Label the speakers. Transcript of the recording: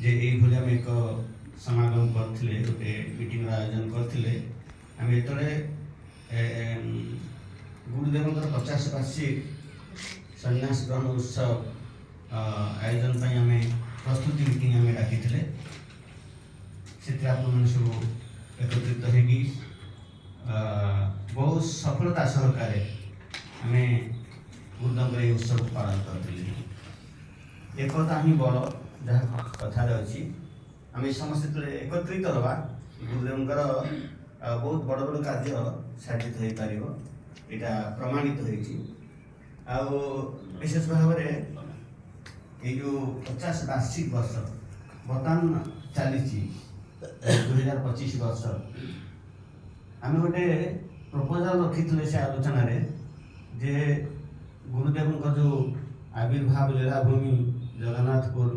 Speaker 1: जे ये आम एक समागम करते गोटे मीटिंग आयोजन करते आम ये गुरुदेव 50 वार्षिक सन्यास ग्रहण उत्सव आयोजन पर आम प्रस्तुति मीटिंग आम डाकी से आप सब एकत्रित होगी बहुत सफलता सहकार आम गुरुदेव उत्सव पालन करते एकता ही बड़ जहाँ कथार अच्छी आम समस्त एकत्रित रहा गुरुदेव बहुत बड़ बड़ कार्य साधित हो पार यहाँ प्रमाणित हो विशेष भाव में ये जो 50 वार्षिक वर्ष बर्तमान चली 2025 वर्ष आम गोटे प्रपोजाल रखी से आलोचन जे गुरुदेव जो आविर्भाव लीलाभूमि जगन्नाथपुर